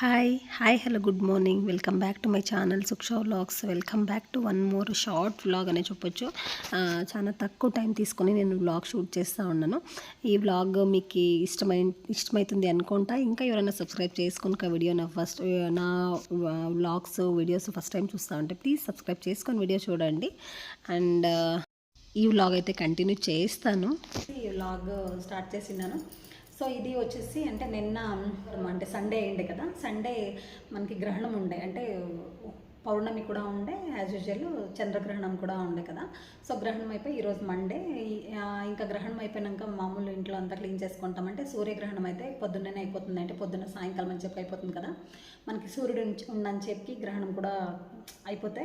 Hi hello good morning. Welcome back to my channel Suksha vlogs. Welcome back to one more short vlog అనే చెప్పొచ్చు. చాలా తక్కువ time తీసుకొని నేను వ్లాగ్ షూట్ చేస్తూ ఉన్నాను. ఈ వ్లాగ్ మీకు ఇష్టమవుతుంది అనుకుంటా. ఇంకా ఎవరైనా సబ్స్క్రైబ్ చేసుకొని వీడియో నా వ్లాగ్స్ వీడియోస్ ఫస్ట్ టైం చూస్తూ ఉంటే ప్లీజ్ సబ్స్క్రైబ్ చేసుకొని వీడియో చూడండి. అండ్ ఈ వ్లాగ్ అయితే కంటిన్యూ చేస్తాను. ఈ వ్లాగ్ స్టార్ట్ చేసినాను. సో ఇది వచ్చేసి అంటే నిన్న అంటే సండే అయిండే కదా, సండే మనకి గ్రహణం ఉండే, అంటే పౌర్ణమి కూడా ఉండే, యాజ్ యూజువల్ చంద్రగ్రహణం కూడా ఉండే కదా. సో గ్రహణం అయిపోయి ఈరోజు మండే. ఇంకా గ్రహణం అయిపోయినాక మామూలు ఇంట్లో అంతా క్లీన్ చేసుకుంటాం. అంటే సూర్యగ్రహణం అయితే పొద్దున్నే అయిపోతుంది, అంటే పొద్దున్న సాయంకాలం అని చెప్పి అయిపోతుంది కదా. మనకి సూర్యుడు ఉండని చెప్పి గ్రహణం కూడా అయిపోతే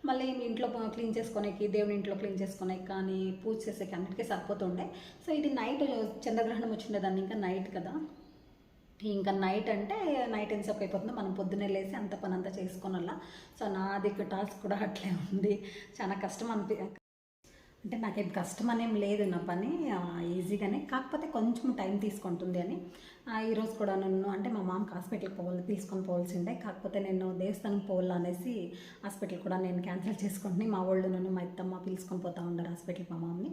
మళ్ళీ ఇంట్లో క్లీన్ చేసుకునేకి, దేవుని ఇంట్లో క్లీన్ చేసుకునేకి కానీ పూజ చేసేకి అన్నిటికీ సరిపోతుండే. సో ఇది నైట్ చంద్రగ్రహణం వచ్చిండేదాన్ని, ఇంకా నైట్ కదా. ఇంకా నైట్ అంటే నైట్ ఎంతసేపు అయిపోతుందో మనం పొద్దున్నే లేసి అంత పని అంతా చేసుకోనల్లా. సో నాది టాస్క్ కూడా అట్లే ఉంది. చాలా కష్టం అంటే నాకేం కష్టం అనేం లేదు, నా పని ఈజీగానే, కాకపోతే కొంచెం టైం తీసుకుంటుంది అని. ఈరోజు కూడా నన్ను అంటే మా మామకి హాస్పిటల్కి తీసుకొని పోవాల్సిండే, కాకపోతే నేను దేవస్థానం పోవాలనేసి హాస్పిటల్ కూడా నేను క్యాన్సిల్ చేసుకుంటున్నాను. మా వాళ్ళు నన్ను మా అత్తమ్మ పిలుచుకొని పోతూ ఉన్నారు హాస్పిటల్కి మా మామని.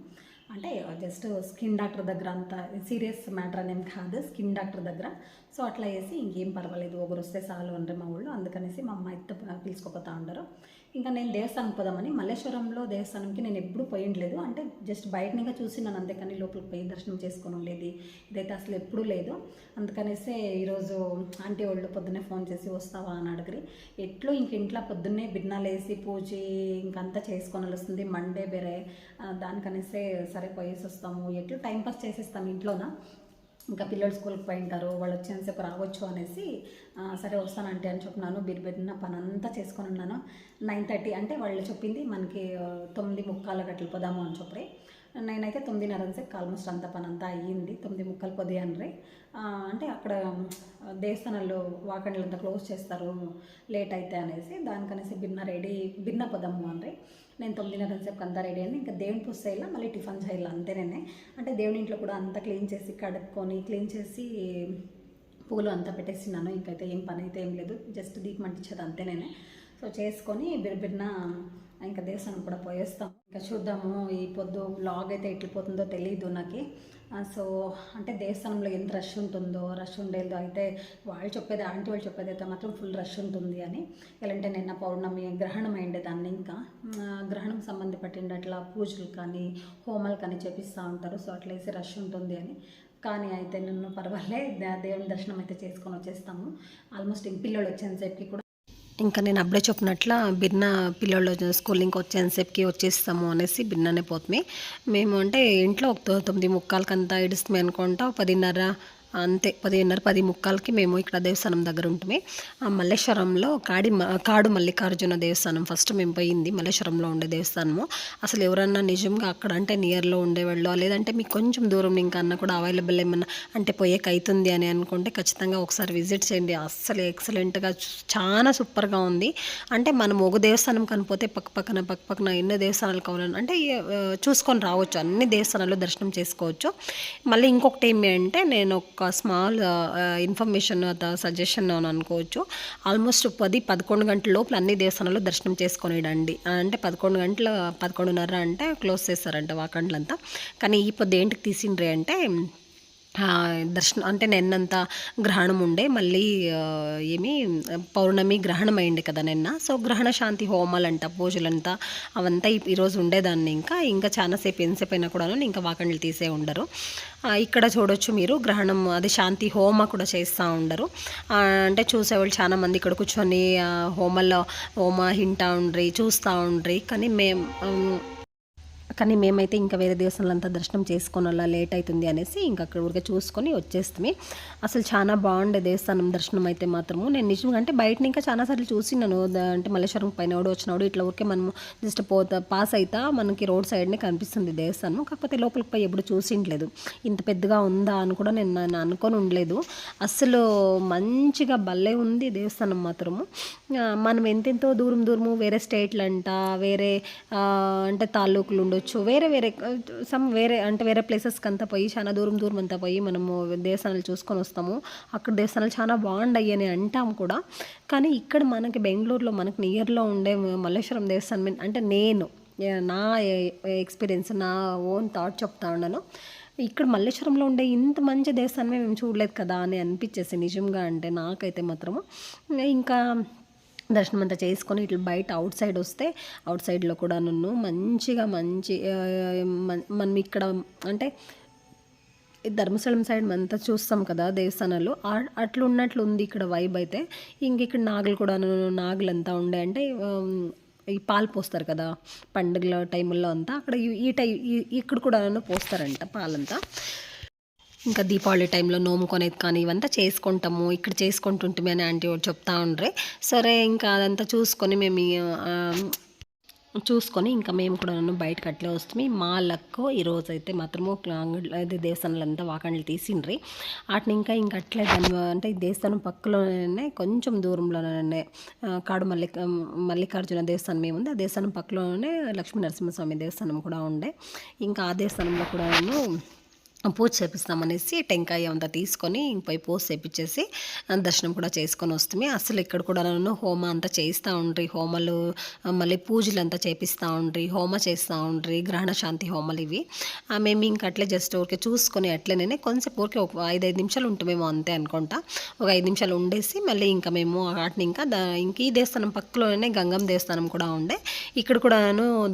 అంటే జస్ట్ స్కిన్ డాక్టర్ దగ్గర, అంత సీరియస్ మ్యాటర్ అనేం కాదు, స్కిన్ డాక్టర్ దగ్గర. సో అట్లా వేసి ఇంకేం పర్వాలేదు, ఒకరు వస్తే చాలు అంటే మా వాళ్ళు, అందుకనేసి మా అమ్మ అయితే పిలుచుకుపోతూ ఉంటారు. ఇంకా నేను దేవస్థానం పోదామని, మల్లేశ్వరంలో దేవస్థానంకి నేను ఎప్పుడూ పోయిండలేదు, అంటే జస్ట్ బయటనిగా చూసినాను అంతే, కానీ లోపలికి పోయి దర్శనం చేసుకొని ఉండేది ఇదైతే అసలు ఎప్పుడూ లేదు. అందుకనేసి ఈరోజు ఆంటీ వాళ్ళు పొద్దున్నే ఫోన్ చేసి వస్తావా అని అడిగిరి. ఎట్లో ఇంక ఇంట్లో పొద్దున్నే బిన్నాలు వేసి పూజ ఇంకంతా చేసుకొని వస్తుంది, మండే బేరే, దానికనేసే సరే పోయేసి వస్తాము, ఎట్లు టైంపాస్ చేసేస్తాము ఇంట్లోన. ఇంకా పిల్లలు స్కూల్కి పోయింటారు, వాళ్ళు వచ్చేసేపు రావచ్చు అనేసి సరే వస్తానంటే అని చెప్పినాను. బిర్బెరిన పని అంతా చేసుకొని ఉన్నాను. 9:30 అంటే వాళ్ళు చెప్పింది మనకి 9:45 గంటలు పోదాము అని చెప్పి. నేనైతే 9:30 సేపు ఆల్మోస్ట్ అంత పని అంతా అయ్యింది. 9:45 పొద్దు అనరి. అంటే అక్కడ దేవస్థానాల్లో వాకండ్లంతా క్లోజ్ చేస్తారు లేట్ అయితే అనేసి, దానికనేసి బిన్న పోదాము అనరి. నేను 9:30 సేపు అంతా రెడీ అని ఇంకా దేవుని పూజ చేయాల, మళ్ళీ టిఫిన్ చేయాలి అంతేనే. అంటే దేవుని ఇంట్లో కూడా అంతా క్లీన్ చేసి కడుక్కొని క్లీన్ చేసి పూలు అంతా పెట్టేసినాను. ఇంకైతే ఏం పని అయితే ఏం లేదు, జస్ట్ దీపం అంటించేది అంతేనే. సో చేసుకొని బిర్బిర్న ఇంకా దేవస్థానం కూడా పోయేస్తాం. ఇంకా చూద్దాము ఈ పొద్దు వ్లాగ్ అయితే ఎట్లిపోతుందో తెలియదు నాకు. సో అంటే దేవస్థానంలో ఎంత రష్ ఉంటుందో, రష్ ఉండేదో అయితే వాళ్ళు చెప్పేది, ఆంటీ వాళ్ళు చెప్పేది అయితే మాత్రం ఫుల్ రష్ ఉంటుంది అని. ఎలాంటే నిన్న పౌర్ణమి గ్రహణం అయిండేదాన్ని, ఇంకా గ్రహణం సంబంధపట్టిన అట్లా పూజలు కానీ హోమాలు కానీ చేపిస్తూ ఉంటారు. సో అట్లా వేసి రష్ ఉంటుంది అని. కానీ అయితే నన్ను పర్వాలే, దేవుని దర్శనం అయితే చేసుకొని వచ్చేస్తాము. ఆల్మోస్ట్ ఇంక పిల్లలు వచ్చేసేపటికి కూడా ఇంకా నేను అప్పుడే చెప్పినట్ల బిన్న పిల్లలు స్కూలింగ్కి వచ్చేసేపుకి వచ్చేస్తాము అనేసి బిన్ననే పోతుంది. మేము అంటే ఇంట్లో ఒక 9:45 ఇడుస్తుంది అనుకుంటా, 10:30 అంతే, 10:30-10:45కి మేము ఇక్కడ దేవస్థానం దగ్గర ఉంటుంది. మల్లేశ్వరంలో కాడు మల్లికార్జున దేవస్థానం ఫస్ట్ మేము పోయింది. మల్లేశ్వరంలో ఉండే దేవస్థానము. అసలు ఎవరన్నా నిజంగా అక్కడ అంటే నియర్లో ఉండేవాళ్ళు, లేదంటే మీకు కొంచెం దూరం ఇంకా అన్న కూడా అవైలబుల్ ఏమన్నా అంటే పోయేకి అవుతుంది అని అనుకుంటే ఖచ్చితంగా ఒకసారి విజిట్ చేయండి. అస్సలు ఎక్సలెంట్గా చాలా సూపర్గా ఉంది. అంటే మనం ఒక దేవస్థానం కనిపోతే పక్కన ఎన్నో దేవస్థానాలు కావాలని అంటే చూసుకొని రావచ్చు, అన్ని దేవస్థానాల్లో దర్శనం చేసుకోవచ్చు. మళ్ళీ ఇంకొకటి ఏమి అంటే నేను ఒక స్మాల్ ఇన్ఫర్మేషన్ సజెషన్ అని అనుకోవచ్చు. ఆల్మోస్ట్ 10-11 గంటల లోపల అన్ని దేవస్థానాల్లో దర్శనం చేసుకొనిడండి. అంటే 11 గంటల 11:30 అంటే క్లోజ్ చేస్తారంట వాకండ్లంతా. కానీ ఈ పొద్దు ఏంటికి తీసిండ్రి అంటే దర్శనం అంటే నిన్నంతా గ్రహణం ఉండే, మళ్ళీ పౌర్ణమి గ్రహణం అయింది కదా నిన్న. సో గ్రహణ శాంతి హోమాలంట, పూజలంతా అవంతా ఈరోజు ఉండేదాన్ని. ఇంకా చాలాసేపు ఎంతసేపు అయినా కూడా ఇంకా వాకండ్లు తీసే ఉండరు. ఇక్కడ చూడొచ్చు మీరు గ్రహణం అది శాంతి హోమ కూడా చేస్తూ ఉండరు. అంటే చూసేవాళ్ళు చాలామంది ఇక్కడ కూర్చొని హోమ హింటా ఉండ్రి, చూస్తూ ఉండ్రి. కానీ మేమైతే ఇంకా వేరే దేవస్థానాలంతా దర్శనం చేసుకొని అలా లేట్ అవుతుంది అనేసి ఇంకా అక్కడ ఊరికే చూసుకొని వచ్చేస్తాము. అసలు చాలా బాగుండే దేవస్థానం దర్శనం అయితే మాత్రము. నేను నిజంగా అంటే బయటని ఇంకా చాలాసార్లు చూసినాను, అంటే మల్లేశ్వరం పైన వచ్చినాడు ఇట్లా ఊరికే మనము జస్ట్ పాస్ అవుతా మనకి రోడ్ సైడ్నే కనిపిస్తుంది దేవస్థానం. కాకపోతే లోపలికి పోయి ఎప్పుడు చూసిండలేదు, ఇంత పెద్దగా ఉందా అని కూడా నేను అనుకొని ఉండలేదు. అసలు మంచిగా భలే ఉంది దేవస్థానం మాత్రము. మనం ఎంతెంతో దూరము వేరే స్టేట్లంట, వేరే అంటే తాలూకులు ఉండొచ్చు, చూడొచ్చు. వేరే వేరే వేరే అంటే వేరే ప్లేసెస్కి అంతా పోయి చాలా దూరం దూరం అంతా పోయి మనము దేవస్థానాలు చూసుకొని వస్తాము. అక్కడ దేవస్థానాలు చాలా బాగుంటాయి అని అంటాం కూడా. కానీ ఇక్కడ మనకి బెంగళూరులో మనకి నియర్లో ఉండే మల్లేశ్వరం దేవస్థానం అంటే నా ఎక్స్పీరియన్స్, నా ఓన్ థాట్ చెప్తా ఉన్నాను. ఇక్కడ మల్లేశ్వరంలో ఉండే ఇంత మంచి దేవస్థానమే మేము చూడలేదు కదా అని అనిపించేసి నిజంగా. అంటే నాకైతే మాత్రము ఇంకా దర్శనం అంతా చేసుకొని ఇట్లా బయట అవుట్ సైడ్ వస్తే అవుట్ సైడ్లో కూడా నన్ను మంచిగా మనం ఇక్కడ అంటే ధర్మస్థలం సైడ్ అంతా చూస్తాం కదా దేవస్థానాలు, అట్లా ఉన్నట్లు ఉంది ఇక్కడ వైబ్ అయితే. ఇంక ఇక్కడ నాగులు కూడా నాగులంతా ఉండే అంటే ఈ పాలు పోస్తారు కదా పండుగల టైంలో అంతా, అక్కడ ఇక్కడ కూడా పోస్తారంట పాలంతా. ఇంకా దీపావళి టైంలో నోముకొనేది కానీ ఇవంతా చేసుకుంటాము, ఇక్కడ చేసుకుంటుంటామే అని ఆంటీ వాడు చెప్తా ఉండ్రే. సరే ఇంకా అదంతా చూసుకొని ఇంకా మేము కూడా బయటకు అట్లే వస్తాము. మా లక్కు ఈరోజు అయితే మాత్రము అదే దేవస్థానాలు అంతా వాకండ్లు తీసిండ్రి. వాటిని ఇంకా అట్లే అంటే ఈ దేవస్థానం పక్కలోనే కొంచెం దూరంలోనే కాడు మల్లికార్జున దేవస్థానం ఏముంది, ఆ దేవస్థానం పక్కలోనే లక్ష్మీ నరసింహస్వామి దేవస్థానం కూడా ఉండే. ఇంకా ఆ దేవస్థానంలో కూడా పూజ చేపిస్తామనేసి టెంకాయ అంతా తీసుకొని పోయి పూజ చేపించేసి దర్శనం కూడా చేసుకొని వస్తుంది. అసలు ఇక్కడ కూడా హోమ అంతా చేస్తూ ఉండ్రి, హోమాలు మళ్ళీ పూజలు అంతా చేపిస్తూ ఉండ్రి, హోమ చేస్తూ ఉండ్రి, గ్రహణ శాంతి హోమాలు ఇవి. మేము ఇంక అట్లే జస్ట్ ఊరికే చూసుకొని అట్లనే కొంచెం ఊరికే ఒక 5 నిమిషాలు ఉంటామేమో అంతే అనుకుంటా. ఒక 5 నిమిషాలు ఉండేసి మళ్ళీ ఇంకా మేము వాటిని ఇంక ఈ దేవస్థానం పక్కలోనే గంగమ్మ దేవస్థానం కూడా ఉండే, ఇక్కడ కూడా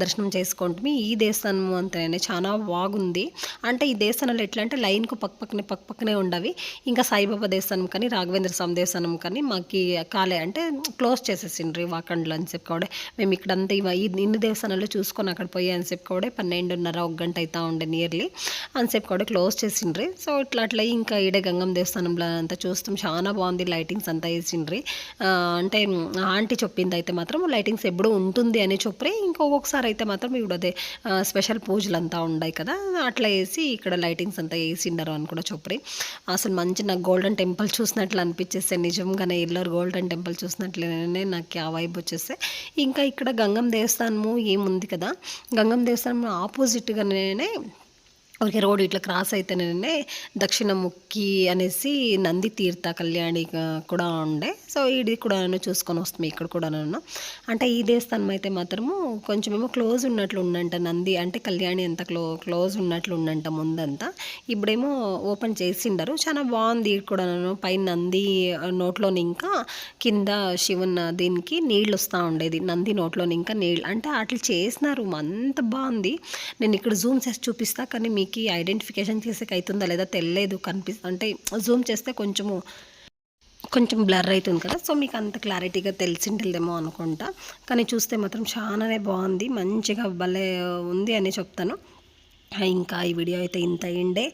దర్శనం చేసుకుంటాము. ఈ దేవస్థానం అంతేనే చాలా బాగుంది. అంటే ఈ దేవస్థానం ఎట్లా అంటే లైన్కు పక్కనే ఉండవి. ఇంకా సాయిబాబా దేవస్థానం కానీ రాఘవేంద్ర స్వామి దేవస్థానం కానీ మాకు అంటే క్లోజ్ చేసేసిండ్రి వాకండ్లు అని చెప్పుకోవడే. మేము ఇక్కడంతా ఇన్ని దేవస్థానాలు చూసుకొని అక్కడ పోయి అని చెప్పుకోవడే 12:30 1 గంట అవుతా ఉండే నియర్లీ అని చెప్పుకోవడే క్లోజ్ చేసిండ్రి. సో అట్లా ఇంకా ఈడే గంగమ్మ దేవస్థానంలో అంతా చూస్తాం, చాలా బాగుంది. లైటింగ్స్ అంతా వేసిండ్రి. అంటే ఆంటీ చెప్పింది అయితే మాత్రం లైటింగ్స్ ఎప్పుడు ఉంటుంది అని చెప్పి, ఇంకొకసారి అయితే మాత్రం ఇప్పుడు అదే స్పెషల్ పూజలు అంతా ఉన్నాయి కదా అట్లా వేసి ఇక్కడ లైటింగ్స్ అంతా వేసిండారు అని కూడా చెప్పి. అసలు మంచి నాకు గోల్డెన్ టెంపుల్ చూసినట్లు అనిపించేస్తే, నిజంగానే ఎల్లరు గోల్డెన్ టెంపుల్ చూసినట్లనే నాకు ఆ వైబ్ వచ్చేస్తే. ఇంకా ఇక్కడ గంగమ్మ దేవస్థానము ఏముంది కదా, గంగమ్మ దేవస్థానం ఆపోజిట్గానే ఓకే రోడ్ ఇట్లా క్రాస్ అయితేనే దక్షిణముఖి అనేసి నంది తీర్థ కళ్యాణి కూడా ఉండే. సో ఇది కూడా చూసుకొని వస్తాము ఇక్కడ కూడా. అంటే ఈ దేవస్థానం అయితే మాత్రము కొంచెమేమో క్లోజ్ ఉన్నట్లు ఉండంట, నంది అంటే కళ్యాణి అంతా క్లోజ్ ఉన్నట్లు ఉండంట ముందంతా. ఇప్పుడేమో ఓపెన్ చేసిండారు, చాలా బాగుంది కూడా. పైన నంది నోట్లోని ఇంకా కింద శివన్ దీనికి నీళ్ళు వస్తూ ఉండేది, నంది నోట్లోని ఇంకా నీళ్ళు అంటే అట్లా చేసినారు, అంత బాగుంది. నేను ఇక్కడ జూమ్ చేసి చూపిస్తా కానీ మీకు ఐడెంటిఫికేషన్ చేసేకి అవుతుందా లేదా తెలియదు, అంటే జూమ్ చేస్తే కొంచెం బ్లర్ అవుతుంది కదా, సో మీకు అంత క్లారిటీగా తెలిసింటుందేమో అనుకుంటా. కానీ చూస్తే మాత్రం చాలానే బాగుంది, మంచిగా భలే ఉంది అని చెప్తాను. ఇంకా ఈ వీడియో అయితే ఇంత అయ్యిండే.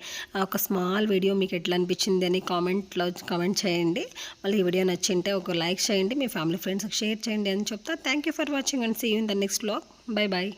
ఒక స్మాల్ వీడియో మీకు ఎట్లా అనిపించింది అని కామెంట్ చేయండి. మళ్ళీ ఈ వీడియో నచ్చింటే ఒక లైక్ చేయండి, మీ ఫ్యామిలీ ఫ్రెండ్స్కి షేర్ చేయండి అని చెప్తా. Thank you for watching and see you in the next vlog. Bye bye.